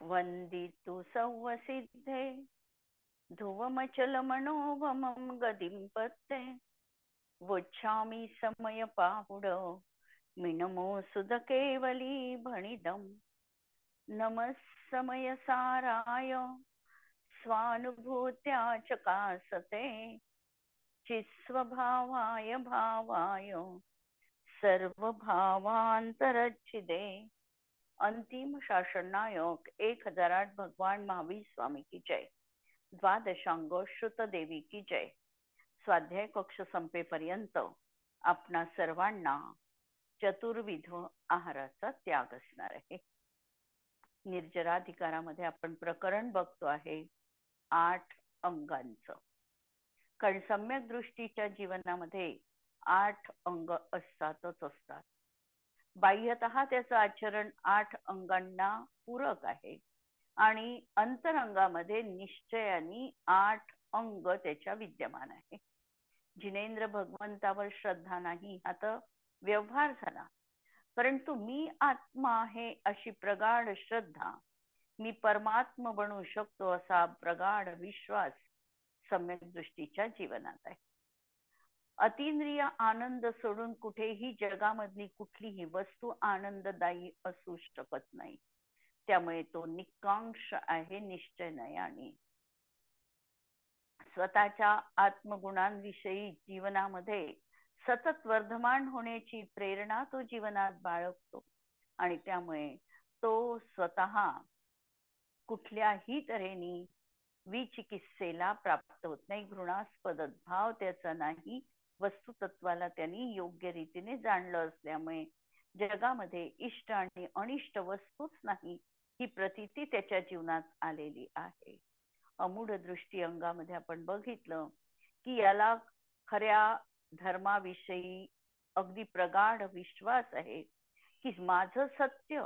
वंदितु सौवसिद्धे ध्रुवमचलमनोभमं गदिं पत्ते वोच्छामि समयपाहुड मिनमोऽसुधकेवली भणिदम् नमः समयसाराय स्वानुभूत्या चकासते चित्स्वभावाय भावाय सर्वभावांतरच्छिदे। अंतिम शासन नायक 1008 भगवान महावीर स्वामी की जय। द्वादशांग श्रुत देवी की जय। स्वाध्याय कक्ष संपेपर्यंत आपणा सर्वांना चतुर्विध आहाराचा त्याग असणार आहे। निर्जराधिकारामध्ये आपण प्रकरण बघतो आहे 8 अंगांचं। कारण सम्यक दृष्टीच्या जीवनामध्ये 8 अंग असतातच असतात। बाह्यतः त्याचं आचरण 8 अंगांना पूरक आहे आणि अंतरंगामध्ये निश्चयाने 8 अंग त्याच्या विद्यमान आहे। जिनेंद्र भगवंतावर श्रद्धा नाही आता व्यवहार झाला, परंतु मी आत्मा आहे अशी प्रगाढ श्रद्धा, मी परमात्मा बनू शकतो असा प्रगाढ विश्वास सम्यक दृष्टीच्या जीवनात आहे। अतींद्रिय आनंद सोडून कुठेही जगामधली कुठलीही वस्तू आनंददायी असू शकत नाही। त्यामुळे तो निकांक्ष आहे, निश्चय नाही। आणि स्वतःच्या आत्मगुणांविषयी जीवनामध्ये सतत वर्धमान होण्याची प्रेरणा तो जीवनात बाळगतो आणि त्यामुळे तो स्वतः कुठल्याही तऱ्हेने विचिकित्सेला प्राप्त होत नाही। घृणास्पद भाव त्याचा नाही। वस्तुतत्वाला त्यांनी योग्य रीतीने जाणलं असल्यामुळे जगामध्ये इष्ट आणि अनिष्ट वस्तूच नाही ही प्रतीती त्याच्या जीवनात आलेली आहे। अमूढ दृष्टी अंगामध्ये आपण बघितलं की याला खऱ्या धर्माविषयी अगदी प्रगाढ विश्वास आहे की माझं सत्य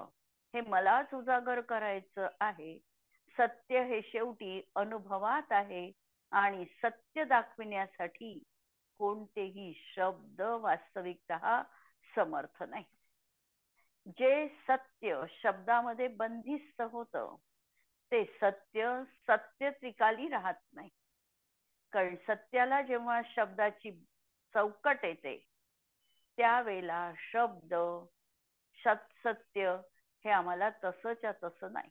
हे मलाच उजागर करायचं आहे। सत्य हे शेवटी अनुभवात आहे आणि सत्य दाखविण्यासाठी कोणतेही शब्द वास्तविकतः समर्थ नाही। जे सत्य शब्दामध्ये बंदिस्त होतं ते सत्य सत्य त्रिकाली राहत नाही। कारण सत्याला जेव्हा शब्दाची चौकट येते त्यावेळेला शब्द सत्य हे आम्हाला तसंच्या तसं नाही।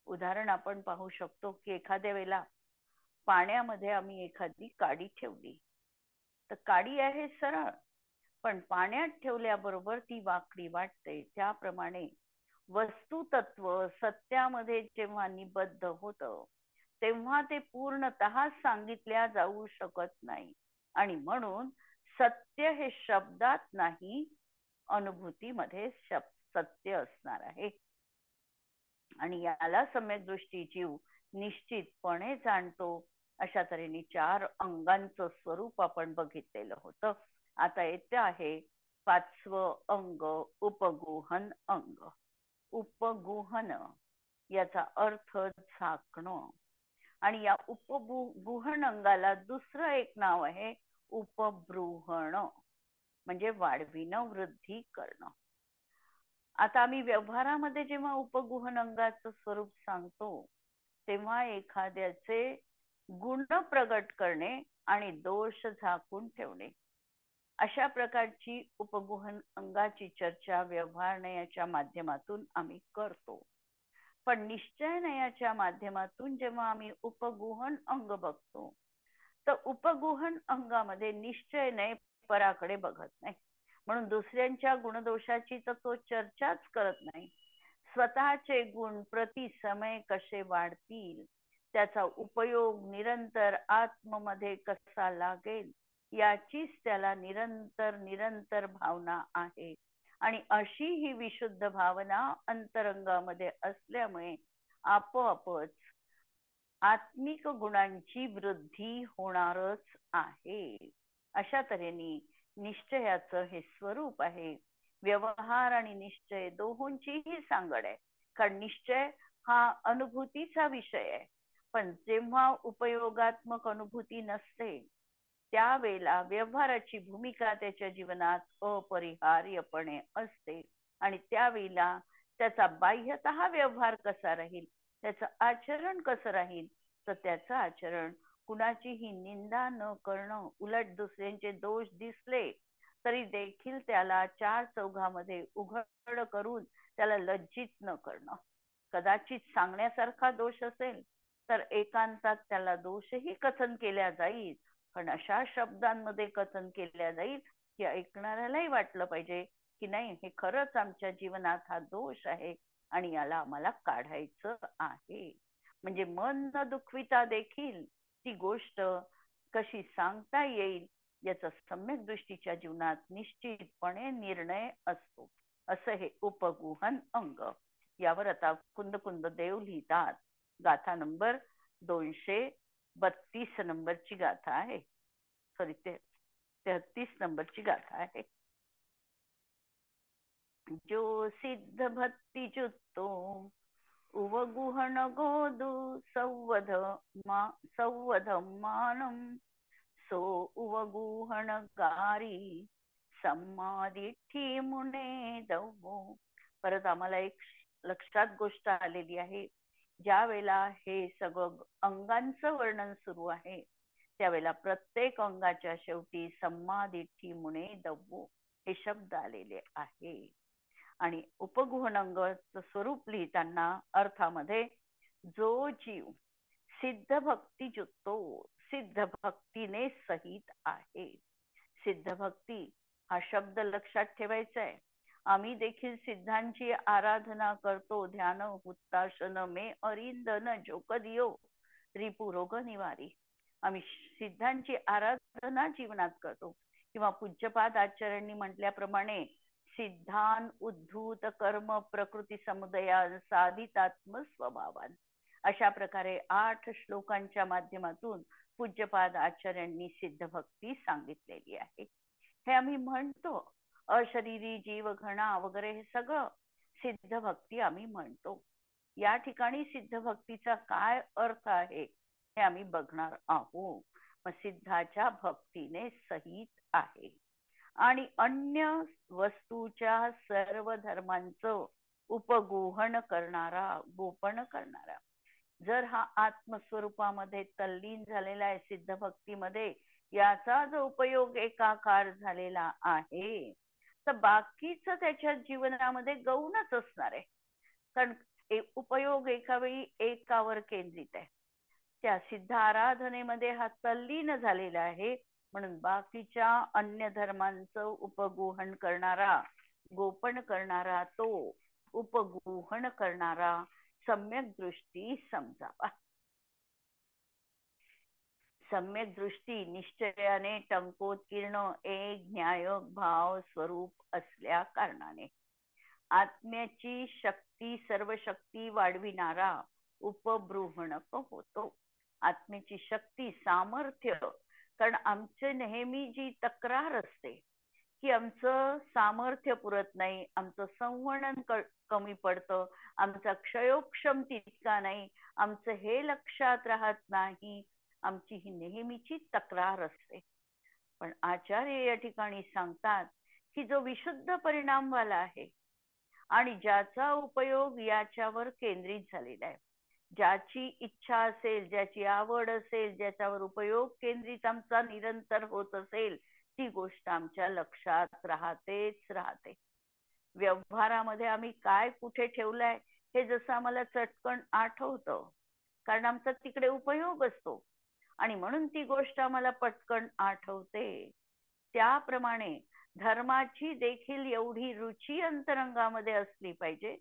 उदाहरण आपण पाहू शकतो की एखाद्या वेळेला पाण्यामध्ये आम्ही एखादी काडी ठेवली तर काडी आहे सरळ, पण पाण्यात ठेवल्याबरोबर ती वाकडी वाटते। त्याप्रमाणे वस्तुतत्व सत्यामध्ये जेव्हा निबद्ध होतं तेव्हा ते पूर्णतः सांगितल्या जाऊ शकत नाही आणि म्हणून सत्य हे शब्दात नाही अनुभूतीमध्ये सत्य असणार आहे। आणि याला सम्यक दृष्टी जीव निश्चितपणे जाणतो। अशा तऱ्हेने 4 अंगांचं स्वरूप आपण बघितलेलं होतं। आता येते आहे 5वं अंग उपगुहन अंग। उपगुहन याचा अर्थ झाकणं आणि या उपगुहन अंगाला दुसरं एक नाव आहे उपबृहण, म्हणजे वाढविणं, वृद्धी करणं। आता आम्ही व्यवहारामध्ये जेव्हा उपगुहन अंगाचं स्वरूप सांगतो तेव्हा एखाद्याचे गुण प्रगट करणे आणि दोष झाकून ठेवणे अशा प्रकारची उपगुहन अंगाची चर्चा व्यवहार नयाच्या माध्यमातून आम्ही करतो। पण निश्चय नयाच्या माध्यमातून जेव्हा आम्ही उपगुहन अंग बघतो तर उपगुहन अंगामध्ये निश्चय नय पराकडे बघत नाही, म्हणून दुसऱ्यांच्या गुणदोषाची तर तो चर्चाच करत नाही। स्वतःचे गुण प्रति समय कसे वाढतील, त्याचा उपयोग निरंतर आत्ममध्ये कसा लागेल याचीच त्याला निरंतर भावना आहे। आणि अशी ही विशुद्ध भावना अंतरंगामध्ये असल्यामुळे आपोआपच आत्मिक गुणांची वृद्धी होणारच आहे। अशा तऱ्हेने निश्चयाचं हे स्वरूप आहे। व्यवहार आणि निश्चय दोहोंचीही सांगड आहे, कारण निश्चय हा अनुभूतीचा विषय आहे, पण जेव्हा उपयोगात्मक अनुभूती नसते त्यावेळेला व्यवहाराची भूमिका त्याच्या जीवनात अपरिहार्यपणे असते आणि त्यावेळेला त्याचा बाह्यतः व्यवहार कसा राहील त्याचं आचरण कसं राहील, तर त्याचं आचरण कुणाचीही निंदा न करणं, उलट दुसऱ्यांचे दोष दिसले तरी देखील त्याला चार चौघामध्ये उघड करून त्याला लज्जित न करणं. कदाचित सांगण्यासारखा दोष असेल तर एकांतात त्याला दोषही कथन केल्या जाईल, पण अशा शब्दांमध्ये कथन केल्या जाईल की ऐकणाऱ्यालाही वाटलं पाहिजे की नाही, हे खरंच आमच्या जीवनात हा दोष आहे आणि याला आम्हाला काढायचं आहे. म्हणजे मन न दुखविता देखील ती गोष्ट कशी सांगता येईल याचा सम्यक दृष्टीच्या जीवनात निश्चितपणे निर्णय असतो. असं हे उपगुहन अंग. यावर आता कुंद कुंद देव लिहितात. गाथा नंबर 232 नंबरची गाथा आहे. सॉरी, 33 नंबरची गाथा आहे. जो सिद्ध भक्ती जुत्तो उवगुहन गोदू संवधमानं सो उवगुहन गारी सम्मादिठी मुने दवो. परत आम्हाला एक लक्षात गोष्ट आलेली आहे. ज्या वेळेला हे सगळं अंगांचं वर्णन सुरू आहे त्यावेळेला प्रत्येक अंगाच्या शेवटी सम्मादिठी मुने दवो हे शब्द आलेले आहे. आणि उपगुहनंगाचं स्वरूप लिहिताना अर्थामध्ये जो जीव सिद्ध भक्ती जुतो, सिद्ध भक्तीने सहित आहे. सिद्ध भक्ती हा शब्द लक्षात ठेवायचा आहे. आम्ही देखील सिद्धांची आराधना करतो. ध्यान हुताशन मे अरिंदन जोकदियो रिपुरोग निवारी. आम्ही सिद्धांची आराधना जीवनात करतो. किंवा पूज्यपाद आचार्यांनी म्हटल्याप्रमाणे सिद्धान उद्धूत कर्म प्रकृती समुदया साधितात्म स्वभावान, अशा प्रकारे 8 श्लोकांच्या माध्यमातून पूज्यपाद आचार्यांनी सिद्ध भक्ती सांगितलेली आहे. हे आम्ही म्हणतो. अशरीरी जीव घणा वगैरे हे सगळं सिद्ध भक्ती आम्ही म्हणतो. या ठिकाणी सिद्ध भक्तीचा काय अर्थ आहे हे आम्ही बघणार आहोत. मग सिद्धाच्या भक्तीने सहित आहे आणि अन्य वस्तूच्या सर्व धर्मांचं उपगोहन करणारा, गोपन करणारा. जर हा आत्मस्वरूपामध्ये तल्लीन झालेला आहे सिद्ध भक्तीमध्ये, याचा जो उपयोग एकाकार झालेला आहे तर बाकीच त्याच्या जीवनामध्ये गौणच असणार आहे. कारण उपयोग एका वेळी एकावर केंद्रित आहे. त्या सिद्ध आराधनेमध्ये हा तल्लीन झालेला आहे म्हणून बाकीच्या अन्य धर्मांचं उपगोहन करणारा, गोपन करणारा, तो उपगोहन करणारा सम्यक दृष्टी समजावा. सम्यक दृष्टी निश्चयाने टंकोत्कीर्ण एक न्यायक भाव स्वरूप असल्या कारणाने आत्म्याची शक्ती, सर्व शक्ती वाढविणारा उपबृहणक होतो. आत्म्याची शक्ती, सामर्थ्य. कारण आमचे नेहमी जी तक्रार असते की आमचं सामर्थ्य पुरत नाही, आमचं संवहन कमी पडतं, आमचा क्षयोक्षम तितका नाही, आमचं हे लक्षात राहत नाही, आमची ही नेहमीची तक्रार असते. पण आचार्य या ठिकाणी सांगतात की जो विशुद्ध परिणामवाला आहे आणि ज्याचा उपयोग याच्यावर केंद्रित झालेला आहे, ज्याची इच्छा असेल, ज्याची आवड असेल, ज्याच्यावर उपयोग केंद्रित आमचा निरंतर होत असेल, ती गोष्ट आमच्या लक्षात राहतेच राहते. व्यवहारामध्ये आम्ही काय कुठे ठेवलंय हे जसं आम्हाला चटकन आठवतं, कारण आमचा तिकडे उपयोग असतो आणि म्हणून ती गोष्ट आम्हाला पटकन आठवते. त्याप्रमाणे धर्माची देखील एवढी रुची अंतरंगामध्ये असली पाहिजे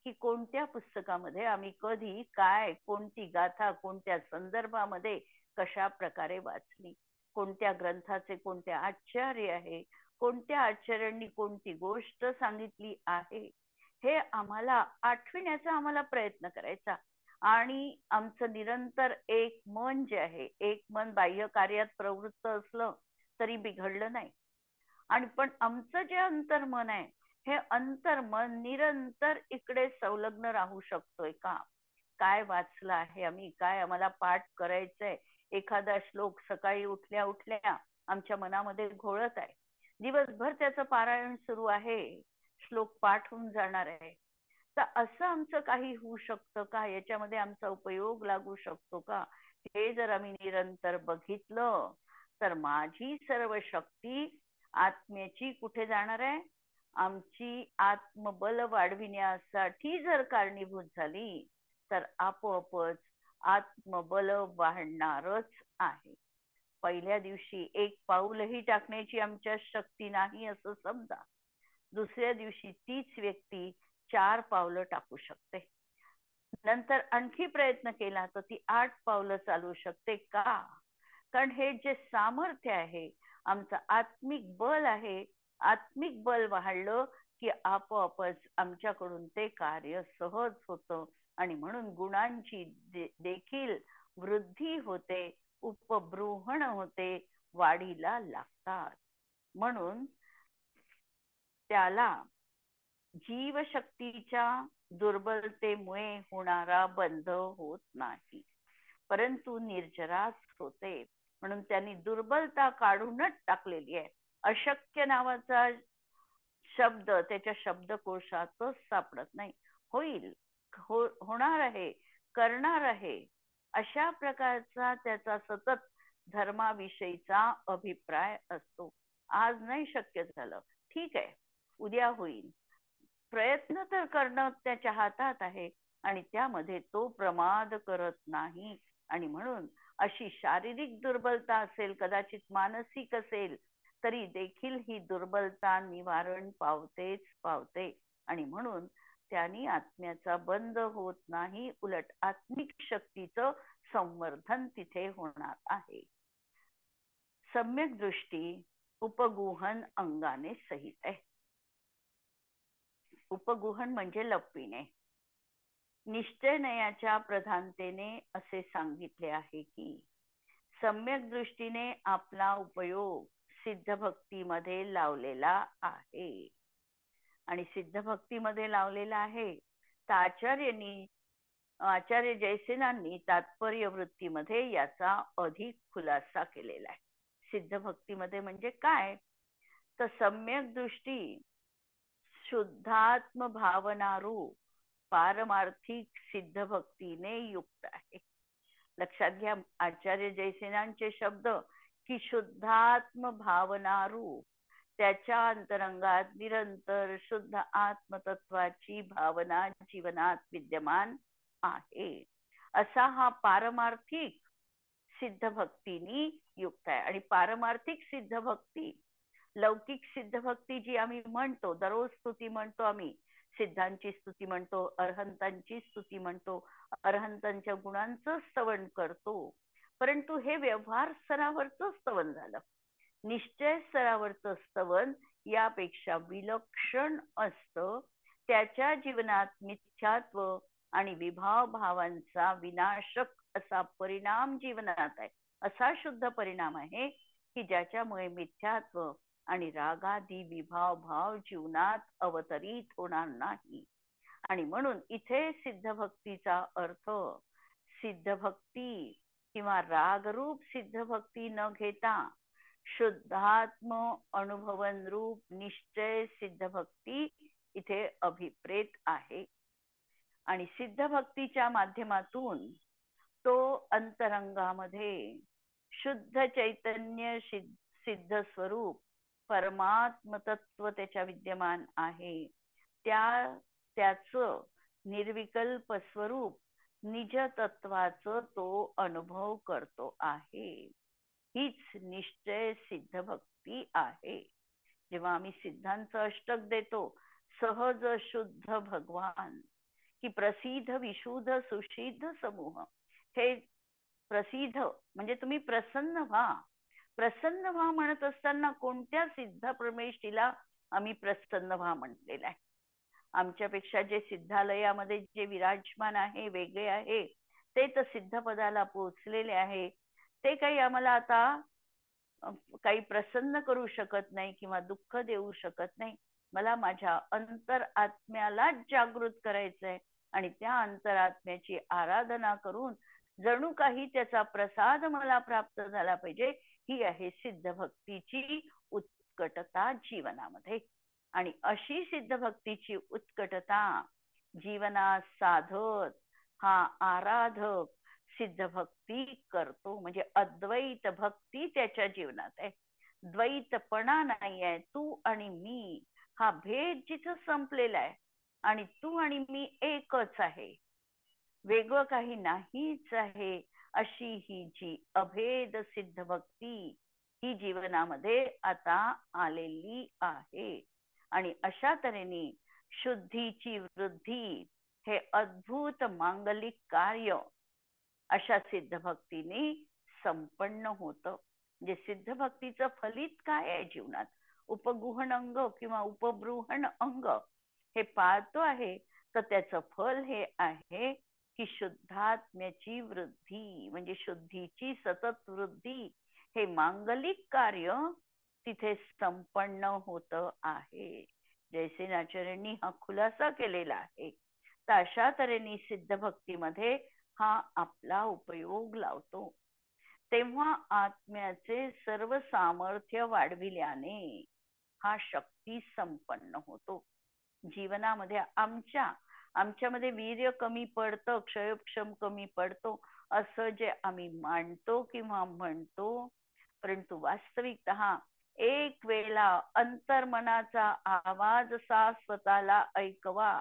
की कोणत्या पुस्तकामध्ये आम्ही कधी काय, कोणती गाथा कोणत्या संदर्भामध्ये कशा प्रकारे वाचली, कोणत्या ग्रंथाचे कोणते आचार्य आहे, कोणत्या आचार्यांनी कोणती गोष्ट सांगितली आहे, हे आम्हाला आठवण्याचा आम्हाला प्रयत्न करायचा. आणि आमचं निरंतर एक मन जे आहे, एक मन बाह्य कार्यात प्रवृत्त असलं तरी बिघडलं नाही, आणि पण आमचं जे अंतर्मन आहे हे अंतर्मन निरंतर इकडे संलग्न राहू शकतोय का? काय वाचलं आहे आम्ही, काय आम्हाला पाठ करायचंय, एखादा श्लोक सकाळी उठल्या उठल्या आमच्या मनामध्ये घोळत आहे, दिवसभर त्याचं पारायण सुरू आहे, श्लोक पाठ होऊन जाणार आहे, तर असं आमचं काही होऊ शकतं का, याच्यामध्ये आमचा उपयोग लागू शकतो का, हे जर आम्ही निरंतर बघितलं तर माझी सर्व शक्ती आत्म्याची कुठे जाणार आहे, आमची आत्मबल वाढविण्यासाठी जर कारणीभूत झाली तर आपोआपच आत्मबल वाढणारच आहे. पहिल्या दिवशी एक पाऊलही टाकण्याची आमच्या शक्ती नाही असं समजा, दुसऱ्या दिवशी तीच व्यक्ती 4 पावलं टाकू शकते, नंतर आणखी प्रयत्न केला तर ती 8 पावलं चालू शकते. का? कारण हे जे सामर्थ्य आहे, आमचं आत्मिक बल आहे, आत्मिक बल वाढलं की आपोआपच आमच्याकडून ते कार्य सहज होतं आणि म्हणून गुणांची देखील वृद्धी होते, उपबृंहण होते, वाढीला लागतात. म्हणून त्याला जीवशक्तीच्या दुर्बलतेमुळे होणारा बंध होत नाही, परंतु निर्जराच होते. म्हणून त्यांनी दुर्बलता काढूनच टाकलेली आहे. अशक्य नावाचा शब्द त्याच्या शब्दकोशातच सापडत नाही. होईल, होणार आहे, करणार आहे, अशा प्रकारचा त्याचा सतत धर्माविषयीचा अभिप्राय असतो. आज नाही शक्य झालं, ठीक आहे, उद्या होईल. प्रयत्न तर करणं त्याच्या हातात आहे आणि त्यामध्ये तो प्रमाद करत नाही. आणि म्हणून अशी शारीरिक दुर्बलता असेल, कदाचित मानसिक असेल, तरी देखील ही दुर्बलता निवारण पावतेच पावते. आणि म्हणून त्यांनी आत्म्याचा बंद होत नाही, उलट आत्मिक शक्तीचं संवर्धन तिथे होणार आहे. सम्यक दृष्टी उपगुहन अंगाने सहित आहे. उपगुहन म्हणजे लपविणे. निश्चयनयाच्या प्रधानतेने असे सांगितले आहे की सम्यक दृष्टीने आपला उपयोग सिद्ध भक्तीमध्ये लावलेला आहे. आणि सिद्ध भक्तीमध्ये लावलेला आहे तर आचार्य जयसेनांनी तात्पर्य वृत्तीमध्ये याचा अधिक खुलासा केलेला आहे. सिद्ध भक्तीमध्ये म्हणजे काय, तर सम्यक दृष्टी शुद्धात्म भावना रूप पारमार्थिक सिद्ध भक्तीने युक्त आहे. लक्षात घ्या आचार्य जयसेनांचे शब्द की शुद्धात्म भावना रूप, त्याच्या अंतरंगात निरंतर शुद्ध आत्मतत्वाची भावना जीवनात विद्यमान आहे, असा हा पारमार्थिक सिद्ध भक्तीनी युक्त आहे. आणि पारमार्थिक सिद्ध भक्ती, लौकिक सिद्ध भक्ती जी आम्ही म्हणतो, दररोज स्तुती म्हणतो आम्ही, सिद्धांची स्तुती म्हणतो, अरहंतांची स्तुती म्हणतो, अरहंतांच्या गुणांचं स्तवन करतो, परंतु हे व्यवहार स्तरावरचं स्तवन झालं. निश्चय स्तरावरचं स्तवन यापेक्षा विलक्षण असतं. त्याच्या जीवनात मिथ्यात्व आणि विभाव भावांचा विनाशक असा परिणाम जीवनात आहे, असा शुद्ध परिणाम आहे की ज्याच्यामुळे मिथ्यात्व आणि रागादी विभाव भाव जीवनात अवतरित होणार नाही. आणि म्हणून इथे सिद्ध भक्तीचा अर्थ सिद्ध भक्ती किंवा रागरूप सिद्ध भक्ती न घेता शुद्धात्म अनुभवन रूप निश्चय सिद्ध भक्ती इथे अभिप्रेत आहे. आणि सिद्ध भक्तीच्या माध्यमातून तो अंतरंगामध्ये शुद्ध चैतन्य सिद्ध स्वरूप परमात्म तत्व त्याच्या विद्यमान आहे, त्याचं निर्विकल्प स्वरूप निज तत्वाचं तो अनुभव करतो आहे. हीच निश्चय सिद्ध भक्ती आहे. जेव्हा आम्ही सिद्धांचं अष्टक देतो, सहज शुद्ध भगवान की प्रसिद्ध विशुद्ध सुसिद्ध समूह, हे प्रसिद्ध म्हणजे तुम्ही प्रसन्न व्हा. प्रसन्न व्हा म्हणत असताना कोणत्या सिद्ध परमेष्ठीला आम्ही प्रसन्न व्हा म्हटलेलं आहे? आमच्यापेक्षा जे सिद्धालयामध्ये जे विराजमान आहे, वेगळे आहे, ते तर सिद्ध पदाला पोहोचलेले आहे, ते काही आम्हाला आता काही प्रसन्न करू शकत नाही किंवा दुःख देऊ शकत नाही. मला माझ्या अंतर आत्म्यालाच जागृत करायचंय आणि त्या अंतरात्म्याची आराधना करून जणू काही त्याचा प्रसाद मला प्राप्त झाला पाहिजे. ही आहे सिद्ध भक्तीची उत्कटता जीवनामध्ये. आणि अशी सिद्ध भक्तीची उत्कटता जीवनात साधत हा आराधक सिद्ध भक्ती करतो. म्हणजे अद्वैत भक्ती त्याच्या जीवनात आहे. द्वैतपणा नाही आहे. तू आणि मी हा भेद जिथं संपलेला आहे आणि तू आणि मी एकच आहे, वेगळं काही नाहीच आहे, अशी ही जी अभेद सिद्ध भक्ती ही जीवनामध्ये आता आलेली आहे. आणि अशा तऱ्हेने शुद्धीची वृद्धी हे अद्भुत मांगलिक कार्य अशा सिद्ध भक्तीने संपन्न होतं. म्हणजे सिद्ध भक्तीचं फलित काय आहे जीवनात? उपगुहन अंग किंवा उपबृहण अंग हे पाळतो आहे, तर त्याचं फल हे आहे की शुद्धात्म्याची वृद्धी, म्हणजे शुद्धीची सतत वृद्धी हे मांगलिक कार्य तिथे संपन्न होत आहे. जयसेनाचार्यांनी हा खुलासा केलेला आहे. तर अशा तऱ्हेने सिद्ध भक्तीमध्ये हा आपला उपयोग लावतो. तेव्हा आत्म्याचे सर्व सामर्थ्य वाढविल्याने हा शक्ती संपन्न होतो. जीवनामध्ये आमच्यामध्ये वीर्य कमी पडतं, क्षयक्षम कमी पडतो असं जे आम्ही मानतो किंवा म्हणतो, परंतु वास्तविकतः एक वेळा अंतर्मनाचा आवाज असा स्वतःला ऐकवा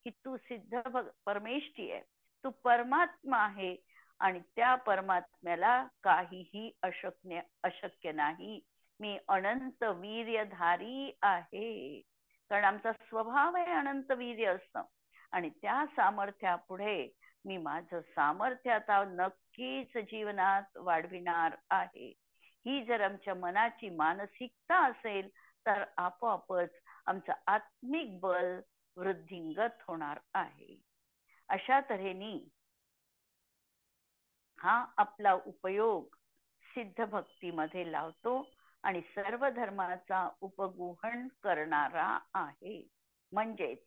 की तू सिद्ध परमेष्ठी आहे, तू परमात्मा आहे आणि त्या परमात्म्याला काहीही अशक्य नाही. मी अनंत वीर्यधारी आहे, कारण आमचा स्वभाव आहे अनंत वीर्य असणं. आणि त्या सामर्थ्यापुढे मी माझं सामर्थ्य आता नक्कीच जीवनात वाढविणार आहे. ही जर आमच्या मनाची मानसिकता असेल तर आपोआपच आमचं आत्मिक बल वृद्धिंगत होणार आहे. अशा तऱ्हेने हा आपला उपयोग सिद्ध भक्तीमध्ये लावतो आणि सर्व धर्माचा उपगुहन करणारा आहे. म्हणजेच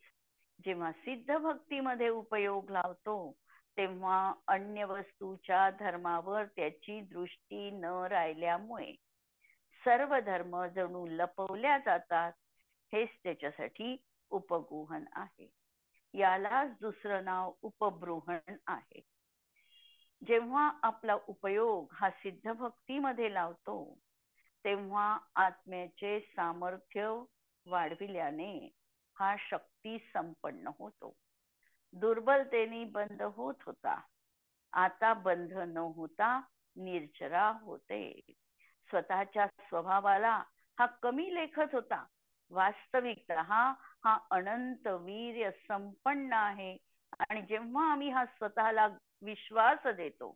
जेव्हा सिद्ध भक्तीमध्ये उपयोग लावतो तेव्हा अन्य वस्तूच्या धर्मावर त्याची दृष्टी न राहिल्यामुळे सर्व धर्म जणू लपवल्या जातात. हेच त्याच्यासाठी उपगुहन आहे. यालाच दुसरं नाव उपबृहण आहे. जेव्हा आपला उपयोग हा सिद्ध भक्तीमध्ये लावतो तेव्हा आत्म्याचे सामर्थ्य वाढविल्याने हा शक्ती संपन्न होतो. दुर्बलतेने बंद होत होता, आता बंध न होता निर्जरा होते. स्वतःच्या स्वभावाला हा कमी लेखत होता, वास्तविकतः हा अनंत वीर्य संपन्न आहे. आणि जेव्हा आम्ही हा स्वतःला विश्वास देतो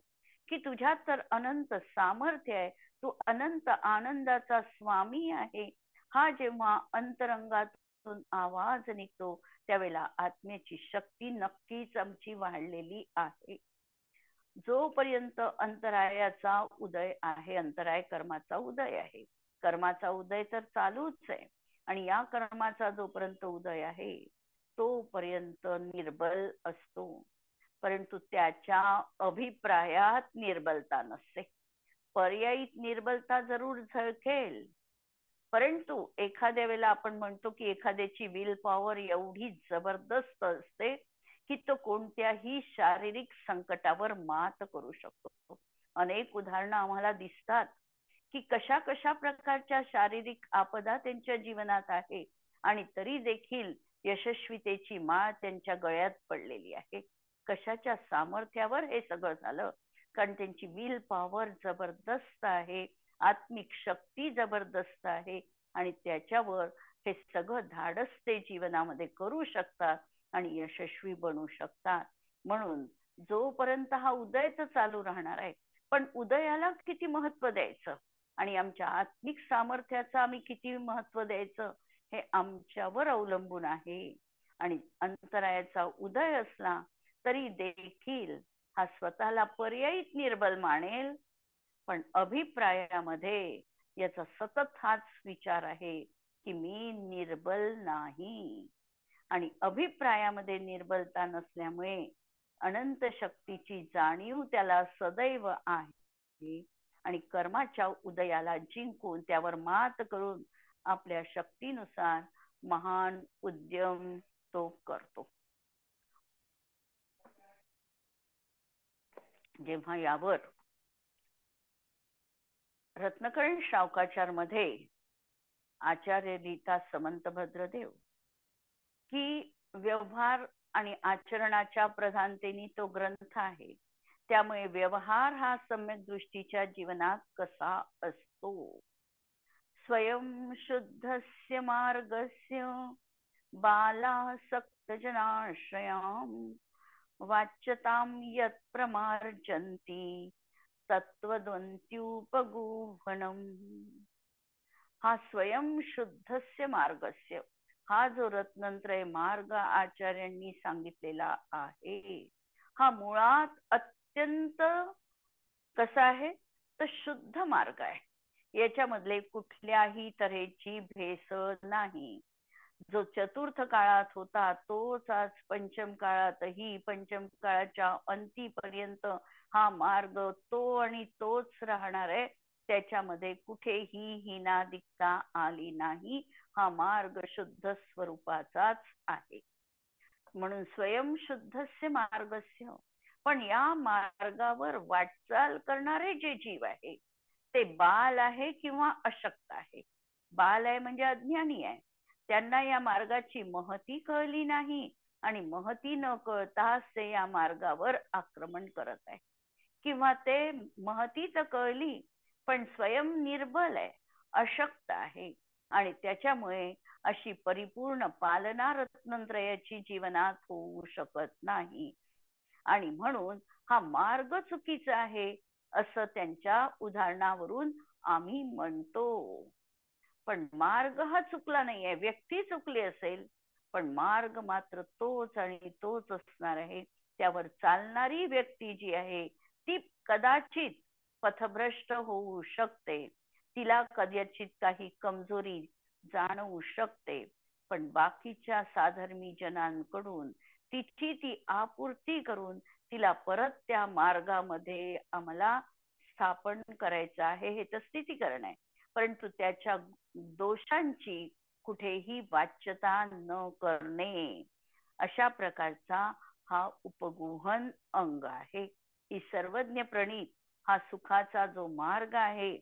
की तुझ्यात तर अनंत सामर्थ्य आहे, तू अनंत आनंदाचा स्वामी आहे, हा जेव्हा अंतरंगातून आवाज निघतो त्यावेळेला आत्म्याची शक्ती नक्कीच आमची वाढलेली आहे. जोपर्यंत अंतरायाचा उदय आहे, अंतराय कर्माचा उदय आहे, कर्माचा उदय तर चालूच आहे आणि या कर्माचा जोपर्यंत उदय आहे तोपर्यंत निर्बल असतो. परंतु त्याच्या अभिप्रायात निर्बलता नसते. पर्यायी निर्बलता जरूर झळकेल, परंतु एखाद्या वेळेला आपण म्हणतो की एखाद्याची विल पॉवर एवढी जबरदस्त असते की तो कोणत्याही शारीरिक संकटावर मात करू शकतो. अनेक उदाहरणं आम्हाला दिसतात की कशा कशा प्रकारच्या शारीरिक आपदा त्यांच्या जीवनात आहे आणि तरी देखील यशस्वीतेची माळ त्यांच्या गळ्यात पडलेली आहे. कशाच्या सामर्थ्यावर हे सगळं झालं? कारण त्यांची विल पॉवर जबरदस्त आहे, आत्मिक शक्ती जबरदस्त आहे आणि त्याच्यावर हे सगळं धाडस ते जीवनामध्ये करू शकतात आणि यशस्वी बनू शकतात. म्हणून जोपर्यंत हा उदय तर चालू राहणार आहे, पण उदयाला किती महत्व द्यायचं आणि आमच्या आत्मिक सामर्थ्याचं आम्ही किती महत्व द्यायचं हे आमच्यावर अवलंबून आहे. आणि अंतरायाचा उदय असला तरी देखील हा स्वतःला पर्यायीत निर्बल मानेल, पण अभिप्रायामध्ये याचा सतत हाच विचार आहे की मी निर्बल नाही. आणि अभिप्रायामध्ये निर्बलता नसल्यामुळे अनंत शक्तीची जाणीव त्याला सदैव आहे आणि कर्माच्या उदयाला जिंकून त्यावर मात करून आपल्या शक्तीनुसार महान उद्यम तो करतो. जेव्हा यावर रत्नकर्ण शावकाचार मध्ये आचार्य लिहितात समंत भद्रदेव की व्यवहार आणि आचरणाच्या प्रधानतेने तो ग्रंथ आहे. त्यामुळे व्यवहार हा सम्यक दृष्टीच्या जीवनात कसा असतो. स्वयं शुद्धस्य मार्गस्य बालासक्तजनाश्रयां वाच्यतां यत् प्रमार्जन्ति तत्त्वद्वन्द्युपगूहनम्. हा स्वयं शुद्धस्य मार्गस्य हा जो रत्नत्रय मार्ग आचार्यांनी सांगितलेला आहे हा मुळात अत्यंत कसा आहे तर शुद्ध मार्ग आहे. याच्यामधले कुठल्याही तऱ्हेची भेसळ नाही. जो चतुर्थ काळात होता तोच आज पंचम काळातही पंचम काळाच्या अंतीपर्यंत हा मार्ग तो आणि तोच राहणार आहे. त्याच्यामध्ये कुठेही हीनादिकता आली नाही. हा मार्ग शुद्ध स्वरूपाचाच आहे. म्हणून स्वयं शुद्धस्य मार्गस्य. पण या मार्गावर वाटचाल करणारे जे जीव आहे ते बाल आहे किंवा अशक्त आहे. बाल आहे म्हणजे अज्ञानी आहे. त्यांना या मार्गाची महती कळली नाही आणि महती न कळताच ते या मार्गावर आक्रमण करत आहे. किंवा ते महती तर कळली पण स्वयं निर्बल आहे, अशक्त आहे आणि त्याच्यामुळे अशी परिपूर्ण पालना रत्नत्रयाची जीवनात होऊ शकत नाही. आणि म्हणून हा मार्ग चुकीचा आहे असं त्यांच्या उदाहरणावरून आम्ही म्हणतो. पण मार्ग हा चुकला नाहीये. व्यक्ती चुकली असेल पण मार्ग मात्र तोच आणि तोच असणार आहे. त्यावर चालणारी व्यक्ती जी आहे ती कदाचित पथभ्रष्ट होऊ शकते. तिला कदाचित काही कमजोरी जाणवू शकते. पण बाकीच्या साधर्मी जनांकडून तिची ती आपुर्ती करून तिला परत त्या मार्गामध्ये आम्हाला स्थापन करायचं आहे. हे तर स्थितीकरण आहे. परंतु त्याच्या दोषांची कुठेही वाच्यता न करणे अशा प्रकारचा हा उपगूहन अंग आहे. ही सर्वज्ञ प्रणीत हा सुखाचा जो मार्ग आहे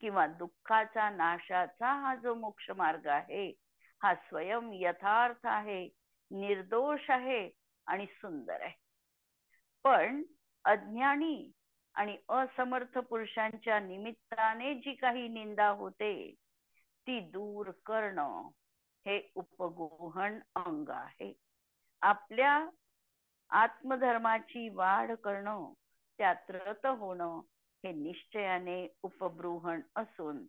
किंवा दुःखाचा नाशाचा हा जो मोक्ष मार्ग आहे हा स्वयं यथार्थ आहे, निर्दोष आहे आणि सुंदर आहे. पण अज्ञानी आणि असमर्थ पुरुषांच्या निमित्ताने जी काही निंदा होते ती दूर करणं हे उपगूहन अंग आहे. आपल्या आत्मधर्माची वाढ करणं, त्यात रत होणं हे निश्चयाने उपबृहण असून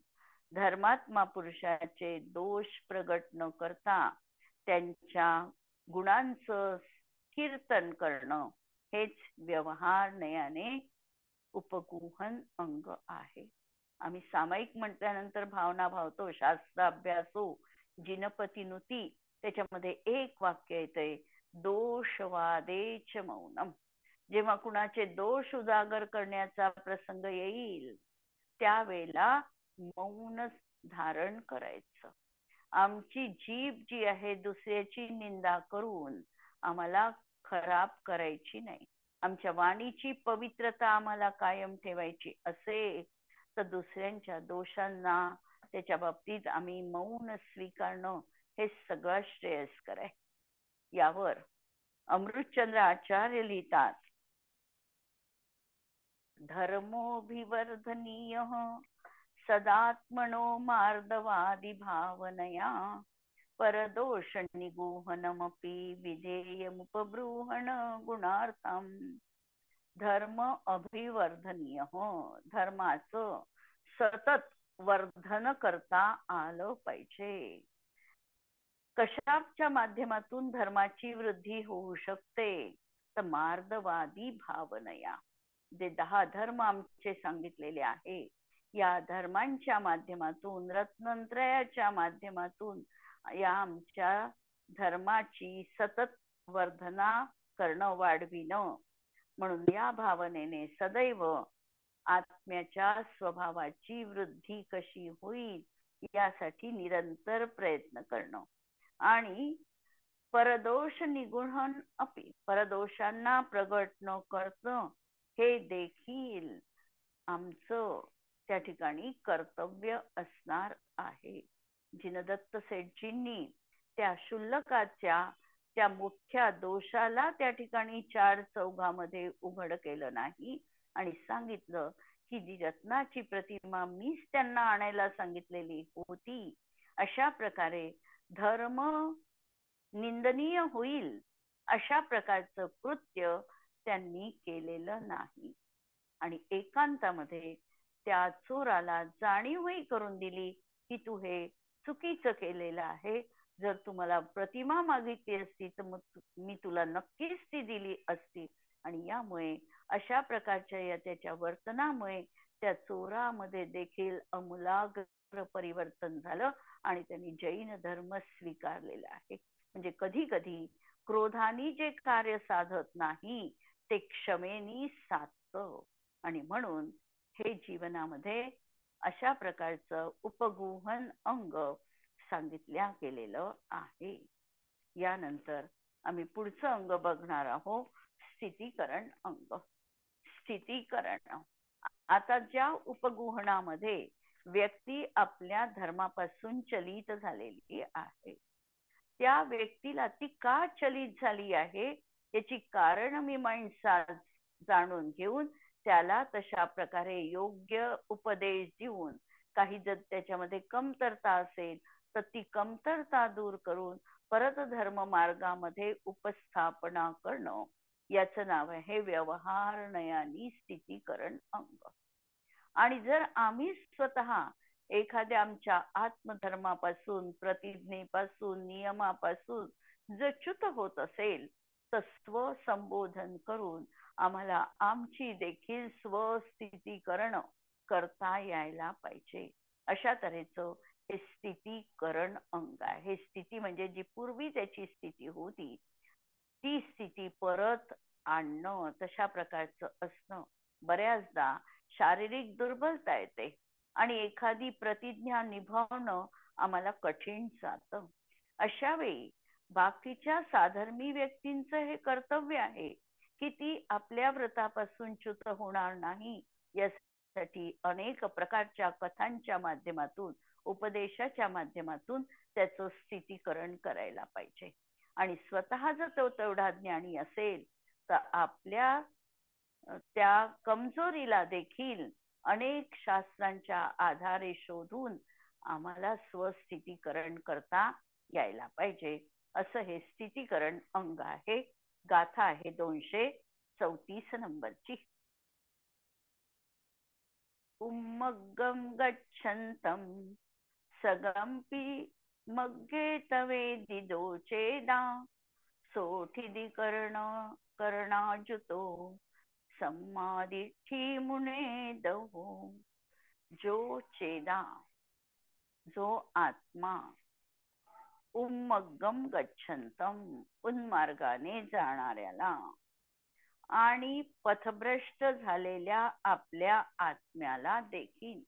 धर्मात्मा पुरुषाचे दोष प्रगट न करता त्यांच्या गुणांचं कीर्तन करणं हेच व्यवहार नयाने उपगूहन अंग आहे. आम्ही सामायिक म्हटल्यानंतर भावना भावतो, शास्त्र अभ्यासो जिनपती नुती, त्याच्यामध्ये एक वाक्य येतंय दोषवादेच मौनम. जेव्हा कुणाचे दोष उजागर करण्याचा प्रसंग येईल त्यावेळेला मौन धारण करायचं. आमची जीभ जी आहे दुसऱ्याची निंदा करून आम्हाला खराब करायची नाही. आमच्या वाणीची पवित्रता आम्हाला कायम ठेवायची असेल तर दुसऱ्यांच्या दोषांना त्याच्या बाबतीत आम्ही मौन स्वीकारणं हे सगळं श्रेयस्कर आहे. यावर अमृतचंद्र आचार्य लिहितात धर्मोभिवर्धनीय सदात्मनो मार्दवादी भावनया परदोष निगूहनमपि विधेयमुपब्रूहण गुणार्थम. धर्म अभिवर्धनीय धर्माचं सतत वर्धन करता आलं पाहिजे. कशाच्या माध्यमातून धर्माची वृद्धी होऊ शकते तर मार्दवादी भावनया. जे 10 धर्म आमचे सांगितलेले आहे या धर्मांच्या माध्यमातून रत्नत्रयाच्या माध्यमातून या आमच्या धर्माची सतत वर्धना करणं, वाढविणं. म्हणून या भावनेने सदैव आत्म्याच्या स्वभावाची वृद्धी कशी होईल यासाठी निरंतर प्रयत्न करणं. आणि परदोष निगूहन अपि, परदोषांना प्रगट न करणं हे देखील आमचं त्या ठिकाणी कर्तव्य असणार आहे. जिनदत्त सेठजींनी त्या शुल्लकाच्या त्या मोठ्या दोषाला त्या ठिकाणी चार चौघामध्ये उघड केलं नाही आणि सांगितलं की जी रत्नाची प्रतिमा मीच त्यांना आणायला सांगितलेली होती, अशा प्रकारे धर्म निंदनीय होईल अशा प्रकारचं कृत्य त्यांनी केलेलं नाही. आणि एकांतामध्ये त्या चोराला जाणीवही करून दिली की तू हे चुकीचं केलेलं आहे. जर तुम्हाला प्रतिमा मागितली असती तर मग मी तुला नक्कीच ती दिली असती. आणि यामुळे अशा प्रकारच्या या त्याच्या वर्तनामुळे त्या चोरामध्ये देखील अमूलाग्र परिवर्तन झालं आणि त्यांनी जैन धर्म स्वीकारलेला आहे. म्हणजे कधी कधी क्रोधानी जे कार्य साधत नाही ते क्षमेनी साधतं. आणि म्हणून हे जीवनामध्ये अशा प्रकारचं उपगुहन अंग सांगितल्या गेलेलं आहे. यानंतर आम्ही पुढचं अंग बघणार आहोत, स्थितीकरण अंग. स्थितीकरण. आता ज्या उपगुहनामध्ये व्यक्ती आपल्या धर्मापासून चलित झालेली आहे, त्या व्यक्तीला ती का चलित झाली आहे याची कारण मीमांसा जाणून घेऊन त्याला तशा प्रकारे योग्य उपदेश देऊन, काही जर त्याच्यामध्ये कमतरता असेल तर ती कमतरता दूर करून परत धर्म मार्गामध्ये उपस्थापना करणं, याचं नाव आहे व्यवहार नयानी स्थितीकरण अंग. आणि जर आम्ही स्वतः एखाद्या आमच्या आत्मधर्मापासून, प्रतिज्ञेपासून, नियमापासून जर च्युत होत असेल तर स्वसंबोधन करून आम्हाला आमची देखील स्वस्थितीकरण करता यायला पाहिजे. अशा तऱ्हेचं हे स्थितीकरण अंग आहे. हे स्थिती म्हणजे जी पूर्वी त्याची स्थिती होती ती स्थिती परत आणणं, तशा प्रकारचं असणं. बऱ्याचदा शारीरिक दुर्बलता येते आणि एखादी प्रतिज्ञा निभावणं आम्हाला कठीण जातं. अशा वेळी बाकीच्या साधर्मी व्यक्तींचं हे कर्तव्य आहे की ती आपल्या व्रतापासून च्युत होणार नाही यासाठी अनेक प्रकारच्या कथांच्या माध्यमातून, उपदेशाच्या माध्यमातून त्याचं स्थितीकरण करायला पाहिजे. आणि स्वतः जर तो तेवढा ज्ञानी असेल तर आपल्या त्या कमजोरीला देखील अनेक शास्त्रांच्या आधारे शोधून आम्हाला स्वस्थितीकरण करता यायला पाहिजे. असं हे स्थितीकरण अंग आहे. गाथा आहे 234 नंबरची. उम्मग्गम गच्छन्तं सगंपि मग्गे तवेदि दोचेदा सोठिदि करणाजुतो सम्मादिठी मुने दहो. जो चेदा, जो आत्मा, उम्मग्गम गच्छन्तं उन्मार्गाने जाणाऱ्याला आणि पथभ्रष्ट झालेल्या आपल्या आत्म्याला देखील,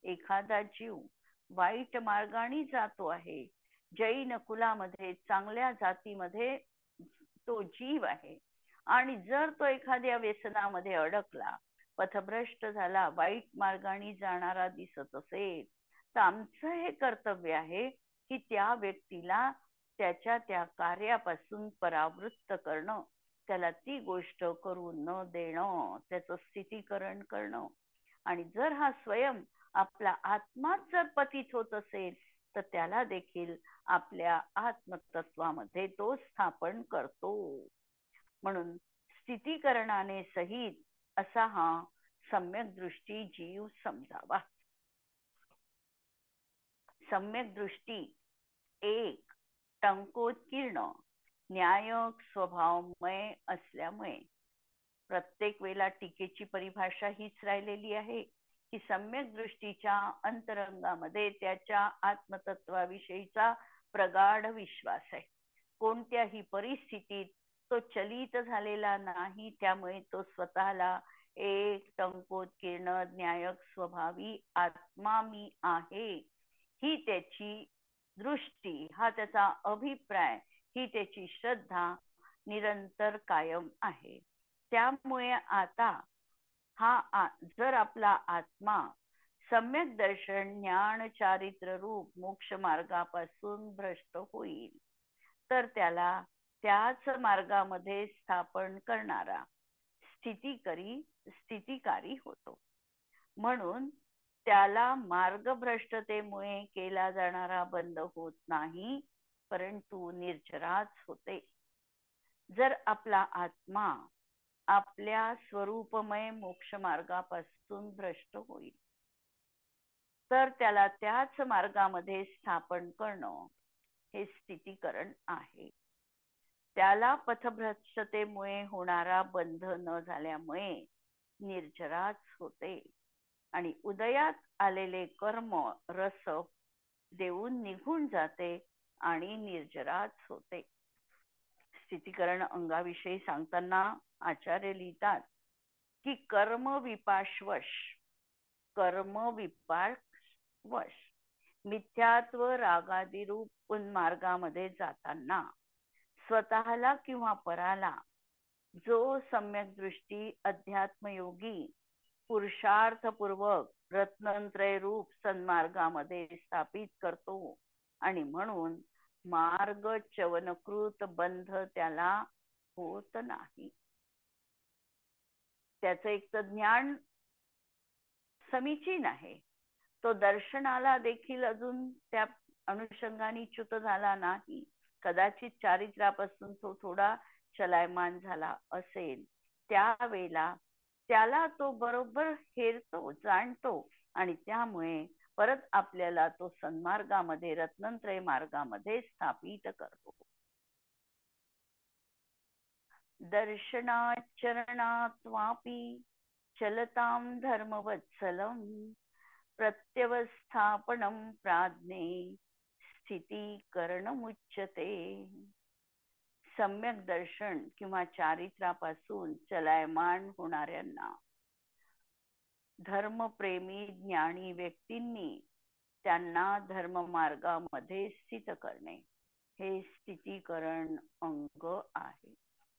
एखादा जीव वाईट मार्गाने जातो आहे, जैन कुलामध्ये चांगल्या जातीमध्ये तो जीव आहे आणि जर तो एखाद्या व्यसनामध्ये अडकला, पथभ्रष्ट झाला, वाईट मार्गाने जाणारा दिसत असेल तर आमचं हे कर्तव्य आहे की त्या व्यक्तीला त्याच्या त्या कार्यापासून परावृत्त करणं, त्याला ती गोष्ट करू न देणं, त्याचं स्थितीकरण करणं. आणि जर हा स्वयं आपला आत्माच जर पतित होत असेल तर त्याला देखील आपल्या आत्मतत्वामध्ये तो स्थापन करतो. म्हणून स्थितीकरणाने सहित असा हा सम्यक दृष्टी जीव समजावा. सम्यक दृष्टी एक टंकोत्कीर्ण न्यायक स्वभावमय असल्यामुळे प्रत्येक वेळेला टीकेची परिभाषा हीच राहिलेली आहे की सम्यक दृष्टीच्या अंतरंगामध्ये त्याच्या आत्मतत्वाविषयीचा प्रगाढ विश्वास आहे. कोणत्याही परिस्थितीत तो चलित झालेला नाही, त्यामुळे तो स्वतःला एक टंकोत्कीर्ण न्यायक स्वभावी आत्मा मी आहे ही त्याची दृष्टी, हा त्याचा अभिप्राय, ही त्याची श्रद्धा निरंतर कायम आहे. त्यामुळे आता जर आपला आत्मा सम्यक दर्शन ज्ञान चारित्र रूप मोक्ष मार्गापासून भ्रष्ट होईल तर त्याला त्याच मार्गामध्ये स्थापन करणारा स्थितिकारी होतो. म्हणून त्याला मार्गभ्रष्टतेमुळे केला जाणारा बंद होत नाही, परंतु निर्जराच होते. जर आपला आत्मा आपल्या स्वरूपमय मोक्ष मार्गापासून भ्रष्ट होईल तर त्याला त्याच मार्गामध्ये स्थापन करणं हे स्थितीकरण आहे. त्याला पथभ्रष्टतेमुळे होणारा बंध न झाल्यामुळे निर्जराच होते आणि उदयात आलेले कर्म रस देऊन निघून जाते आणि निर्जराच होते. स्थितीकरण अंगाविषयी सांगताना आचार्य लिहितात की कर्म विपाश मिथ्यात्व रागादी रूप उन्मार्गामध्ये जाताना स्वतःला किंवा पराला जो सम्यक दृष्टी अध्यात्मयोगी पुरुषार्थपूर्वक रत्नत्रय रूप सन्मार्गामध्ये स्थापित करतो आणि म्हणून मार्ग चवनकृत बंध त्याला होत नाही. त्याचं एक तर ज्ञान समीचीन आहे, तो दर्शनाला देखील अजून त्या अनुषंगाने च्युत झाला नाही. कदाचित चारित्र्यापासून तो थोडा चलायमान झाला असेल, त्यावेळेला त्याला तो बरोबर हेरतो, जाणतो आणि त्यामुळे परत आपल्याला तो सन्मार्गामध्ये रत्नत्रय मार्गामध्ये स्थापित करतो. दर्शनाचरणात्वापि चलतां धर्मवत्सलं प्रत्यवस्थापनं प्राज्ञे स्थितीकरणमुच्यते. सम्यक दर्शन किंवा चारित्र्यापासून चलायमान होणाऱ्यांना धर्मप्रेमी ज्ञानी व्यक्तींनी त्यांना धर्म मार्गामध्ये स्थित करणे हे स्थितीकरण अंग आहे.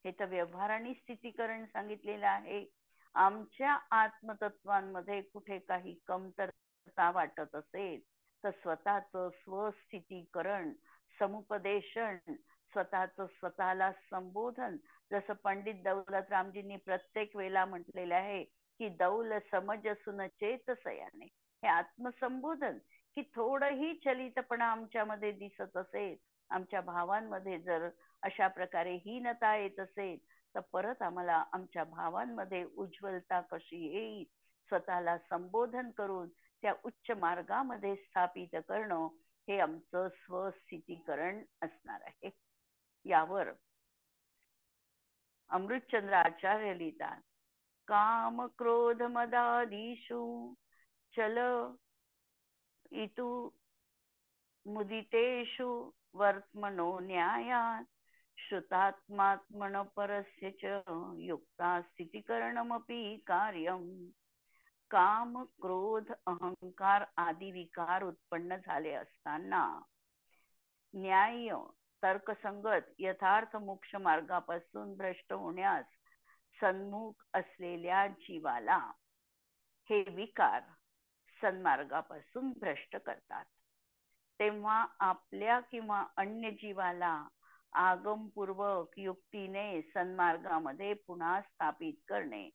हे तर व्यवहाराने स्थितीकरण सांगितलेलं आहे. आमच्या आत्मतत्वांमध्ये कुठे काही कमतरता वाटत असेल तर स्वतःचं स्वस्थितीकरण, समुपदेशन, स्वतःला संबोधन, जसं पंडित दौलतरामजींनी प्रत्येक वेळेला म्हटलेले आहे की दौल समजसून चेत सयाने. हे आत्मसंबोधन की थोडंही चलितपणा आमच्यामध्ये दिसत असेल, आमच्या भावांमध्ये जर अशा प्रकारे हीनता येत असेल तर परत आम्हाला आमच्या भावांमध्ये उज्ज्वलता कशी येईल, स्वतःला संबोधन करून त्या उच्च मार्गामध्ये स्थापित करणं हे आमचं स्वस्थितीकरण असणार आहे. यावर अमृतचंद्र आचार्य लिहितात, काम क्रोध मदादीषु चल इतु मुदितेषु वर्त्मनो न्यायात् श्रुतात्मात्मन परस्य च युक्ता स्थितीकरणमपि कार्यम. काम क्रोध अहंकार आदी विकार उत्पन्न झाले असताना न्याय तर्कसंगत यथार्थ मोक्ष मार्गापासून भ्रष्ट होण्यास सन्मुख असलेल्या जीवाला हे विकार सन्मार्गापासून भ्रष्ट करतात. तेव्हा आपल्या किंवा अन्य जीवाला आगमपूर्वक युक्तीने सन्मार्गामध्ये पुन्हा स्थापित करणे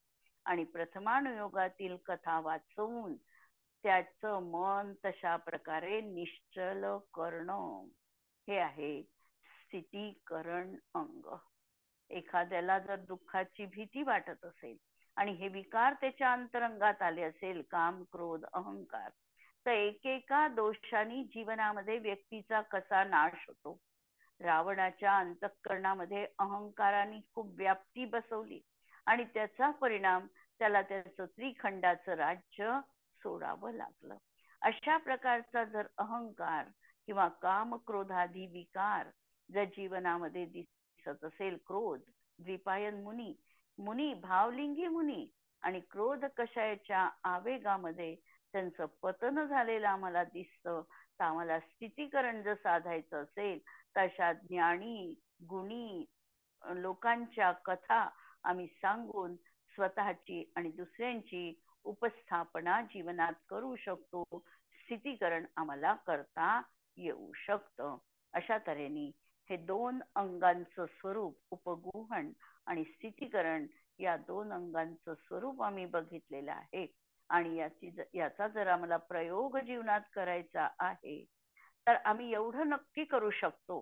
आणि प्रथमानुयोगातील कथा वाचवून त्याचं मन तशा प्रकारे निश्चल करणं हे आहे स्थितीकरण अंग. एखाद्याला जर दुःखाची भीती वाटत असेल आणि हे विकार त्याच्या अंतरंगात आले असेल, काम क्रोध अहंकार, तर एकेका दोषांनी जीवनामध्ये व्यक्तीचा कसा नाश होतो. रावणाच्या अंतःकरणामध्ये अहंकाराने खूप व्याप्ती बसवली आणि त्याचा परिणाम त्याला त्याचं त्रिखंडाचं राज्य सोडावं लागलं. अशा प्रकारचा जर अहंकार किंवा काम क्रोधादी विकार जर जीवनामध्ये दिसत असेल, क्रोध द्विपायन मुनी भावलिंगी मुनी आणि क्रोध कषायाच्या आवेगामध्ये त्यांचं पतन झालेलं आम्हाला दिसतं, तर आम्हाला स्थितीकरण जर साधायचं असेल तशा ज्ञानी गुणी लोकांच्या कथा आम्ही सांगून स्वतःची आणि दुसऱ्यांची उपस्थापना जीवनात करू शकतो, स्थितीकरण आम्हाला करता येऊ शकतं. अशा तऱ्हेने हे दोन अंगांचं स्वरूप, उपगुहन आणि स्थितीकरण, या दोन अंगांचं स्वरूप आम्ही बघितलेलं आहे. आणि याचा जर आम्हाला प्रयोग जीवनात करायचा आहे, तर आम्ही एवढं नक्की करू शकतो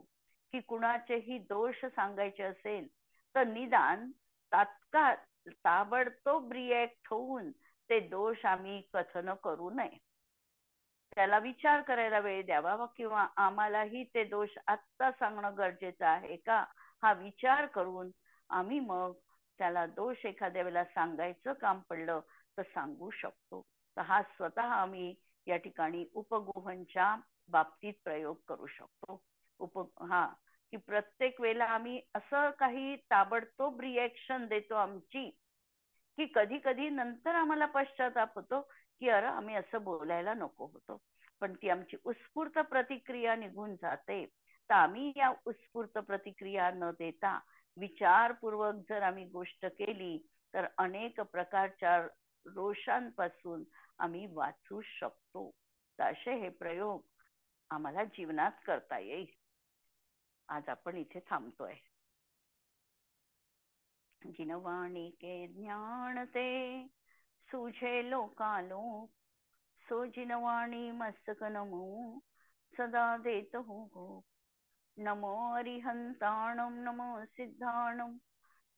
की कुणाचेही दोष सांगायचे असेल तर निदान तात्काळ ताबडतोब रिॲक्ट होऊन ते दोष आम्ही कथन करू नये. त्याला विचार करायला वेळ द्यावा, किंवा आम्हालाही ते दोष आत्ता सांगणं गरजेचं आहे का, हा विचार करून आम्ही मग त्याला दोष एखाद्या वेळेला सांगायचं काम पडलं तर सांगू शकतो. तर हा स्वतः आम्ही या ठिकाणी उपगुहनच्या बाबतीत प्रयोग करू शकतो. हा, की प्रत्येक वेळेला आम्ही असं काही ताबडतोब रिएक्शन देतो आमची, की कधी कधी नंतर आम्हाला पश्चाताप होतो की अरे आम्ही असं बोलायला नको होतो. पण ती आमची उत्स्फूर्त प्रतिक्रिया निघून जाते. तर आम्ही या उत्स्फूर्त प्रतिक्रिया न देता विचारपूर्वक जर आम्ही गोष्ट केली तर अनेक प्रकारच्या रोषांपासून आम्ही वाचू शकतो. तर असे हे प्रयोग आम्हाला जीवनात करता येईल. आज आपण इथे थांबतोय. जिनवाणी के ज्ञान ते सूझे लोकालोक, सो जिनवाणी मस्तक नमो सदा देत हो. नमो अरिहंताणं नमो सिद्धाणं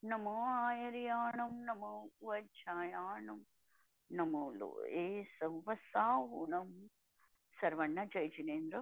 नमो आयर्याणं नमो वज्रायाणं नमो लोये संवसाहुणं. सर्वांना जय जिनेंद्र.